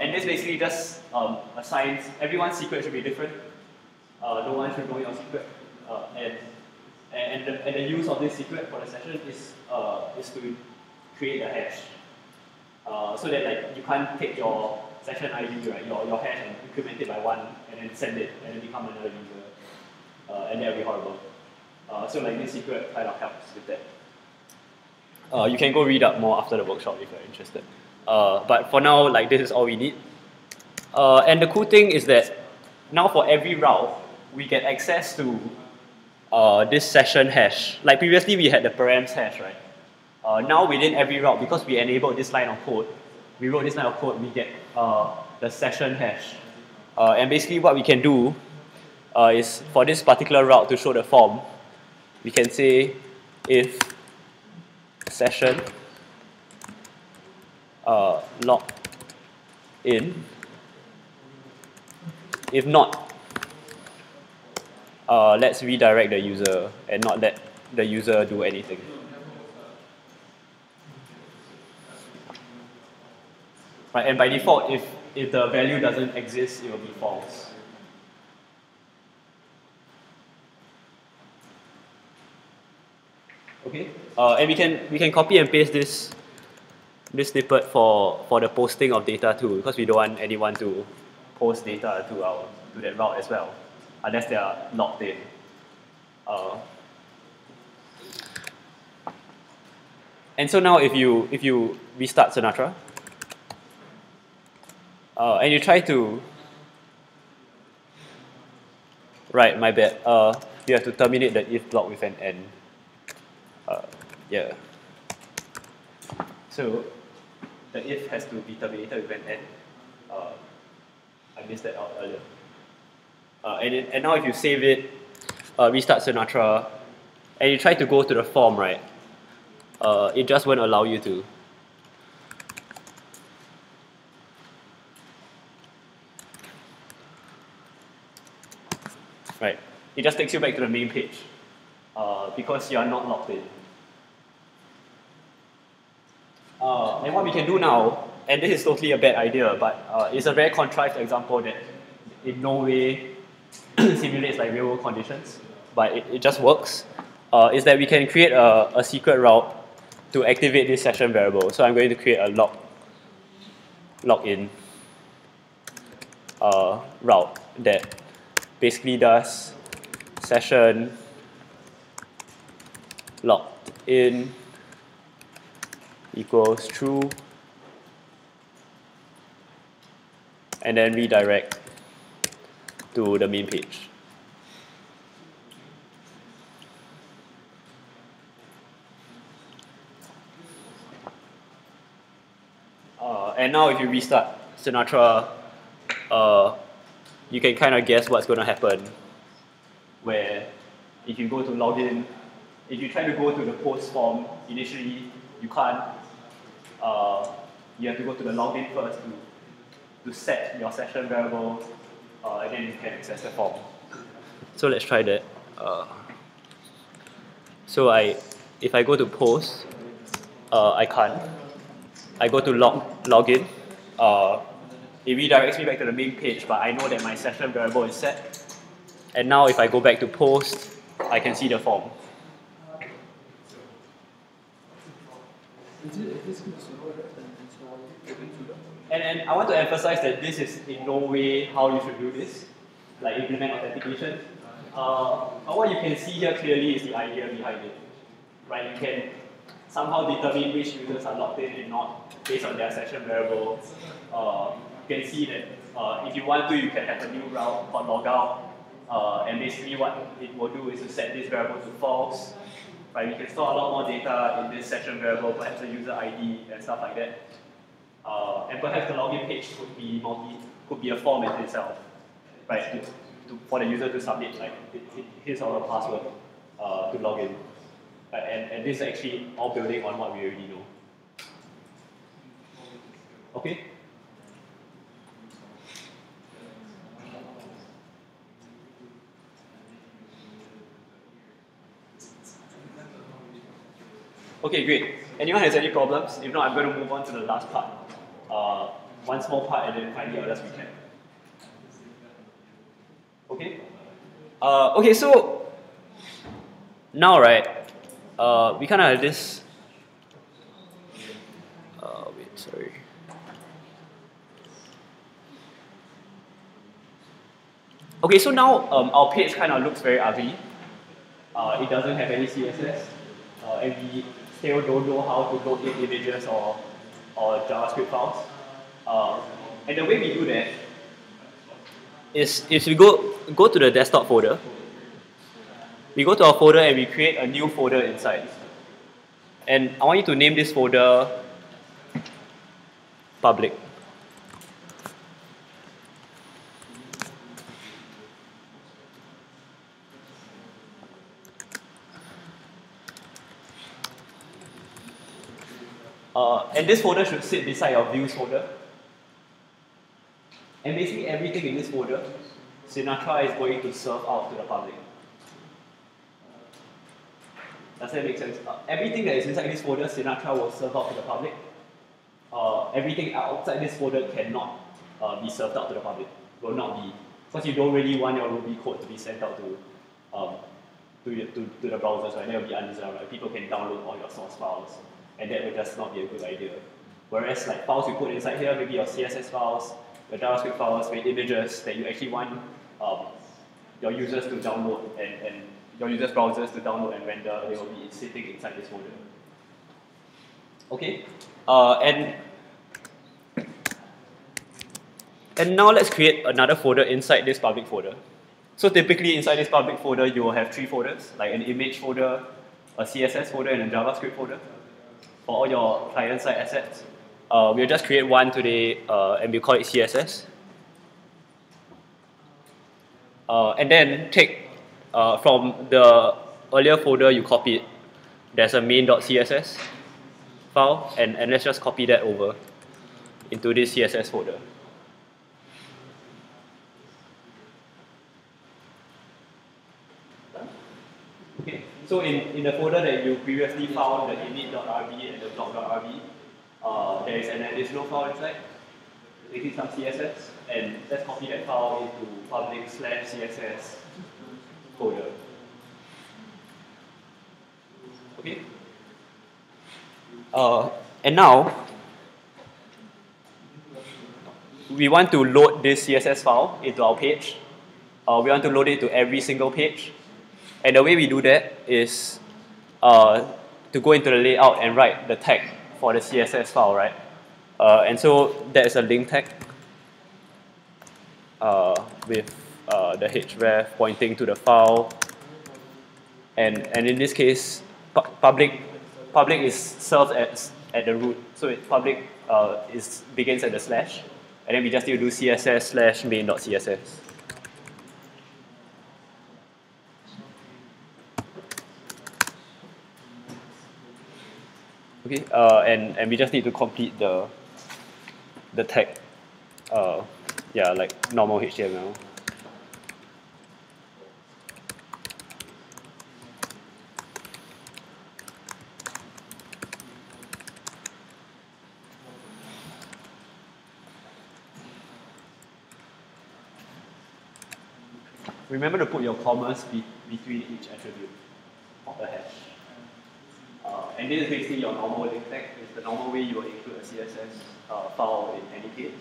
And this basically just assigns everyone's secret should be different. No one should know your secret, and the use of this secret for the session is to create a hash, so that like you can't take your session ID, right, your hash, and increment it by 1 and then send it and then become another user, and that would be horrible. So like this secret kind of helps with that. You can go read up more after the workshop if you're interested. But for now, like this is all we need. And the cool thing is that now for every route, we get access to this session hash. Like previously we had the params hash, right? Now within every route, because we enabled this line of code, we wrote this line of code, we get the session hash. And basically what we can do is for this particular route to show the form, we can say if session log in, if not, let's redirect the user and not let the user do anything. Right, and by default, if the value doesn't exist, it will be false. Okay, and we can copy and paste this snippet for the posting of data too, because we don't want anyone to post data to that route as well, unless they are logged in. And so now if you restart Sinatra, and you try to, right, my bad, you have to terminate the if block with an N. Yeah. So the if has to be terminated with an N. I missed that out earlier. And now if you save it, restart Sinatra, and you try to go to the form, right, it just won't allow you to. Right, it just takes you back to the main page because you are not logged in. And what we can do now, and this is totally a bad idea, but it's a very contrived example that in no way simulates like real world conditions, but it just works, is that we can create a secret route to activate this session variable. So I'm going to create a login route that basically does session logged in equals true, and then redirect to the main page. And now if you restart Sinatra, you can kind of guess what's going to happen. Where if you go to login, if you try to go to the post form, initially you can't. You have to go to the login first to set your session variable, and then you can access the form. So let's try that. If I go to post, I can't. I go to login. It redirects me back to the main page, but I know that my session variable is set. And now if I go back to post, I can see the form. And I want to emphasize that this is in no way how you should do this, like implement authentication. What you can see here clearly is the idea behind it. Right? You can somehow determine which users are logged in and not based on their session variable. You can see that if you want to, you can have a new route called logout. And basically what it will do is to set this variable to false. Right? We can store a lot more data in this session variable, perhaps a user ID and stuff like that. And perhaps the login page could be a form in itself, right? For the user to submit like his or her password to log in. Right? And this is actually all building on what we already know. Okay? Okay, great. Anyone has any problems? If not, I'm going to move on to the last part. One small part and then finally others we can. Okay? Okay, so now, right, we kind of have this. Wait, sorry. Okay, so now our page kind of looks very ugly. It doesn't have any CSS, and we still don't know how to load in images or JavaScript files. And the way we do that is if we go to the desktop folder, we go to our folder and we create a new folder inside. And I want you to name this folder public. And this folder should sit beside your views folder. And basically everything in this folder, Sinatra is going to serve out to the public. Does that make sense? Everything that is inside this folder, Sinatra will serve out to the public. Everything outside this folder cannot be served out to the public. Will not be. Because you don't really want your Ruby code to be sent out to the browsers, right? That will be undesirable. Right? People can download all your source files, and that would just not be a good idea. Whereas like files you put inside here, maybe your CSS files, your JavaScript files, your images that you actually want your users to download and your users' browsers to download and render, they will be sitting inside this folder. Okay? And now let's create another folder inside this public folder. So typically inside this public folder, you will have 3 folders, like an image folder, a CSS folder, and a JavaScript folder for all your client-side assets. We'll just create one today, and we'll call it CSS. And then take from the earlier folder you copied, there's a main.css file, and let's just copy that over into this CSS folder. Okay, so in the folder that you previously found, the init.rb and the blog.rb, there is an additional file inside, taking some CSS, and let's copy that file into public/CSS folder. Okay. And now we want to load this CSS file into our page. We want to load it to every single page. And the way we do that is to go into the layout and write the tag for the CSS file, right? And so there's a link tag with the href pointing to the file. And in this case, public is served as at the root. So public begins at the slash, and then we just need to do css / main.css. Okay, and we just need to complete the tag, yeah, like normal HTML. Remember to put your commas between each attribute of the hash. And this is basically your normal link tag. It's the normal way you will include a CSS file in any page.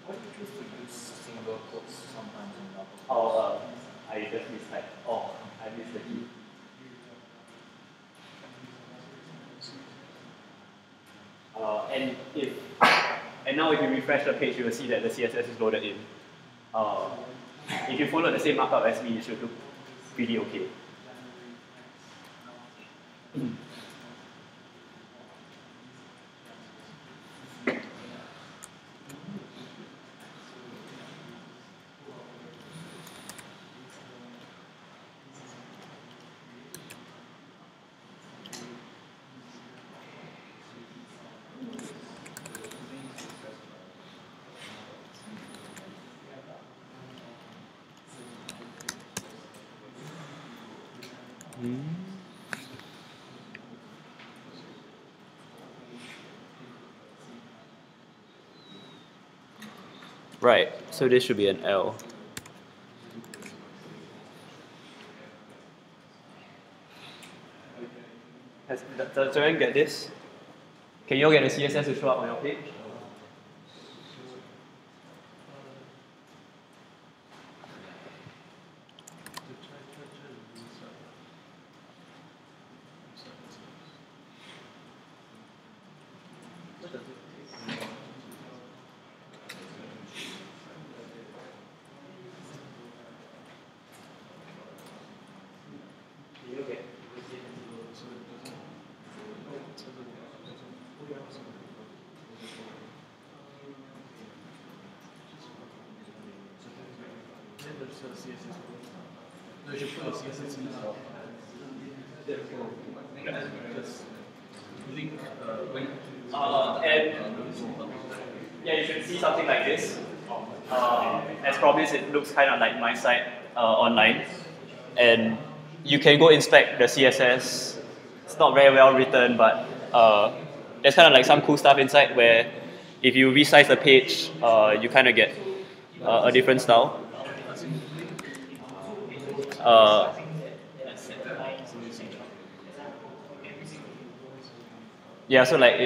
Why do you choose to use single quotes sometimes and double quotes? Oh, I just mistyped. Oh, I missed the key. And now if you refresh the page, you will see that the CSS is loaded in. If you follow the same markup as me, it should look pretty okay. Right, so this should be an L. Does everyone get this? Can you all get the CSS to show up on your page? No, you should put a CSS in yourself. Just link link Yeah, you should see something like this. As promised, it looks kind of like my site online. And you can go inspect the CSS. It's not very well written, but there's kind of like some cool stuff inside where if you resize the page, you kind of get a different style. Yeah, so like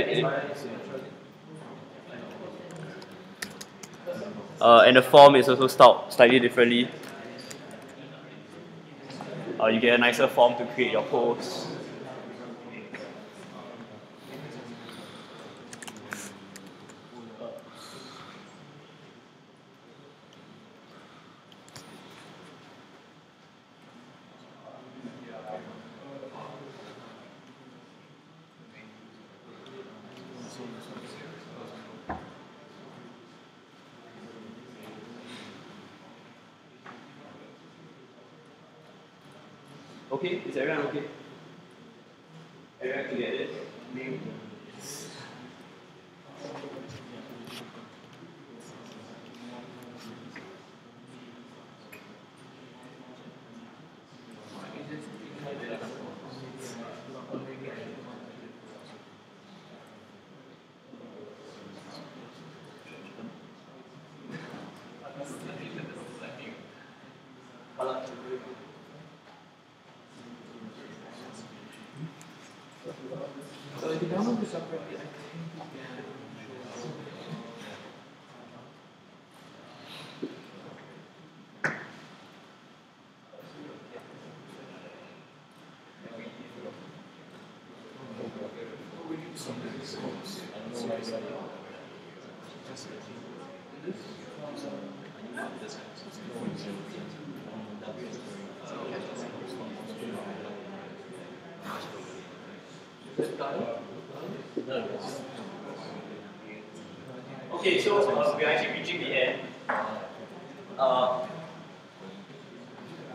and the form is also styled slightly differently. You get a nicer form to create your posts. Okay, is everyone okay? Everyone can get it? So if you download this separately, I think you can Okay, so we're actually reaching the end.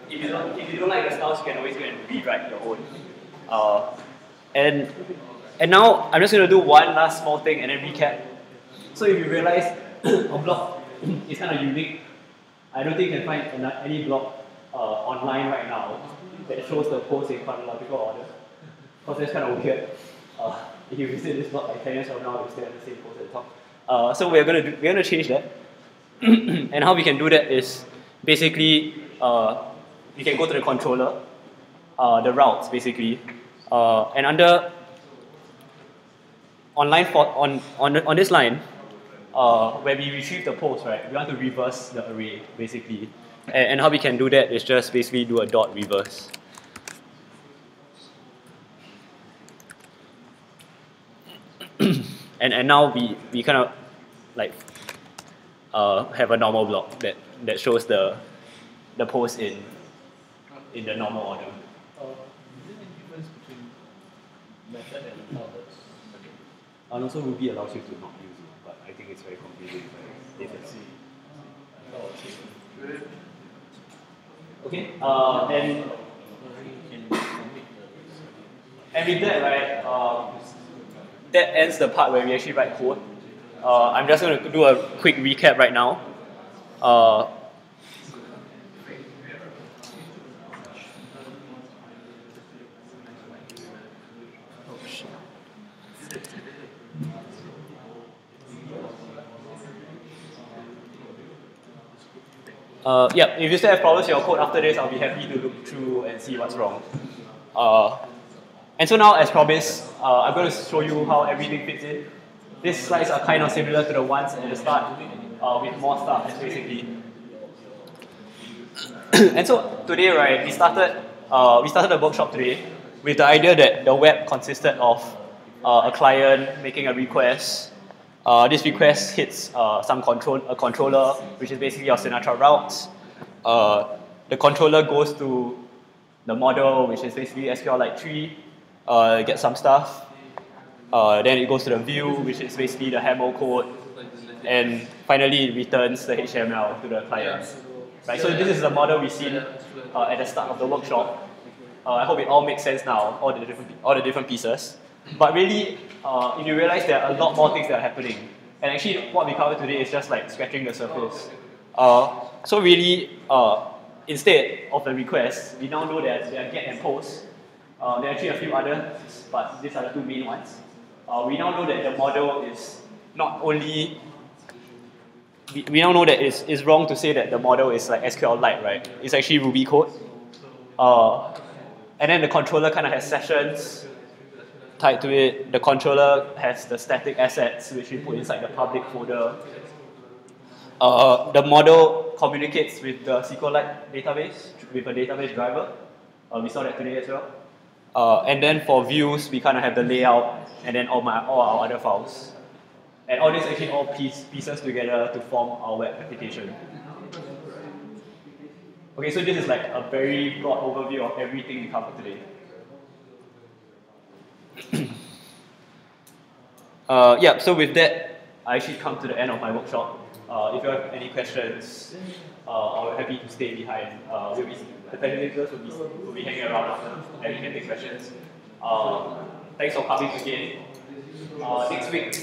If you don't like the styles, you can always go and rewrite your own. And now I'm just going to do one last small thing and then recap. So if you realize a blog is kind of unique, I don't think you can find any blog online right now that shows the post in chronological order. Because that's kind of weird. If you visit this blog like 10 years from now, you still have the same post at the top. So we're gonna change that. And how we can do that is basically we can go to the controller, the routes basically, and under on this line, where we retrieve the post, right? We want to reverse the array basically, and how we can do that is just basically do a dot reverse. And now we kind of like have a normal block that shows the post in the normal order. Is there any difference between method and methods? And also Ruby allows you to not use it, but I think it's very confusing. Okay, and with that, right, that ends the part where we actually write code. I'm just going to do a quick recap right now. Yeah, if you still have problems with your code after this, I'll be happy to look through and see what's wrong. And so now, as promised, I'm going to show you how everything fits in. These slides are kind of similar to the ones at the start, with more stuff, basically. And so today, right, we started the workshop today with the idea that the web consisted of a client making a request. This request hits a controller, which is basically your Sinatra routes. The controller goes to the model, which is basically SQLite tree, gets some stuff. Then it goes to the view, which is basically the HAML code, and finally it returns the HTML to the client. Right, so this is the model we've seen at the start of the workshop. I hope it all makes sense now, all the different pieces. But really, if you realize there are a lot more things that are happening, and actually what we covered today is just like scratching the surface. So really, instead of the request, we now know that there are get and post. There are actually a few others, but these are the two main ones. We now know that the model is not only, we now know that it's wrong to say that the model is like SQLite, right? It's actually Ruby code. And then the controller kind of has sessions tied to it. The controller has the static assets, which we put inside the public folder. The model communicates with the SQLite database with a database driver. We saw that today as well. And then for views, we kind of have the layout and then all our other files. And all this actually all pieces together to form our web application. Okay, so this is like a very broad overview of everything we covered today. Yeah, so with that, I actually come to the end of my workshop. If you have any questions, I'm happy to stay behind. The facilitators will be hanging around after, and we can take questions. Thanks for coming again. Next week,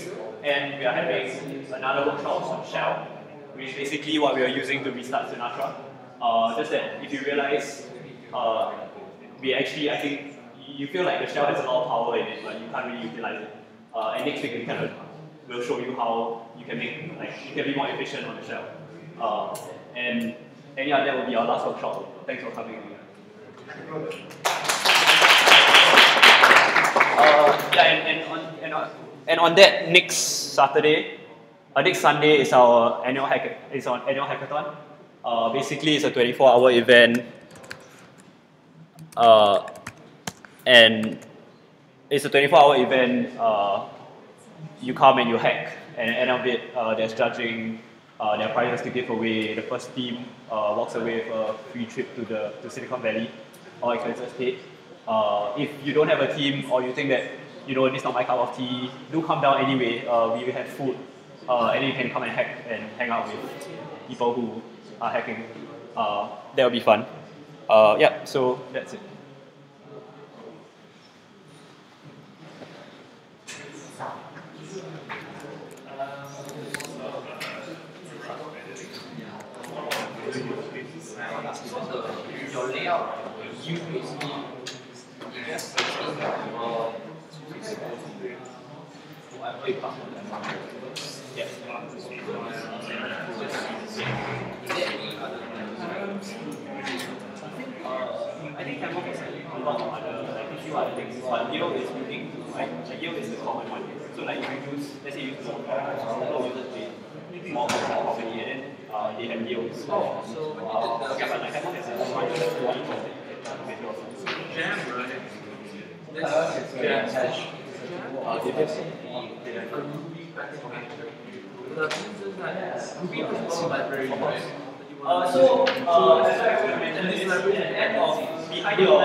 and we are having another workshop on Shell, which is basically what we are using to restart Sinatra. Just that if you realize, we actually, I think, you feel like the shell has a lot of power in it, but you can't really utilize it. And next week we kind of will show you how you can make, like, you can be more efficient on the shell. And yeah, that will be our last workshop. Thanks for coming. Yeah, and on that, next Sunday is our annual hackathon. Basically, it's a 24-hour event, and it's a 24-hour event. You come and you hack, and at the end of it, there's judging. There are prizes to give away. The first team walks away with a free trip to Silicon Valley, all expenses paid. If you don't have a team, or you think that you know, this is not my cup of tea, do come down anyway. We will have food, and you can come and hack and hang out with people who are hacking. That will be fun. Yeah, so that's it. Your layout, you basically yes. Yeah. I think Camel has a lot of other, like a few other things, but Yale is unique to, like Yale is the common one. So like if you use, let's say you use low users pay more property, and then they have Yale's. Okay, but like Camel has a one Jam, right? Ruby was library, right? So, as I mentioned, this is at the end of behind your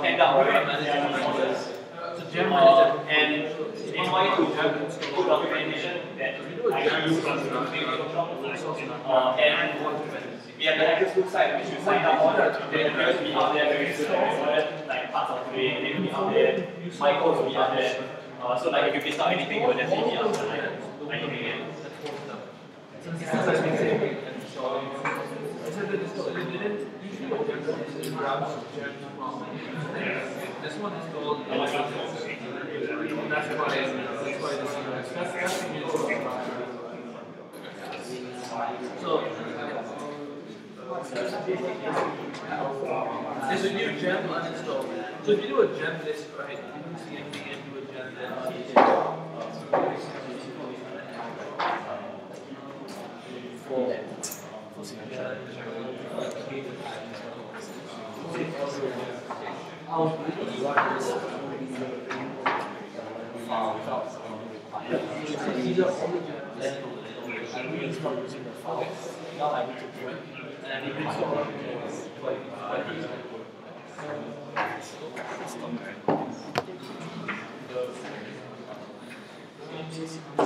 handout, right? There are models. And they want you to put documentation that I use from the and we have the Hackerschool site which you sign up on. Then will be out there very soon. Like parts of the way, they will be out there. My codes will be out there. So like if you miss out anything, it will definitely be out there. This one is called that's why this so there's a new gem uninstalled. So if you do a gem list, right, you can see anything and do a gem list. These are all the gems. I really start using the file. Now I need to do it. And I need to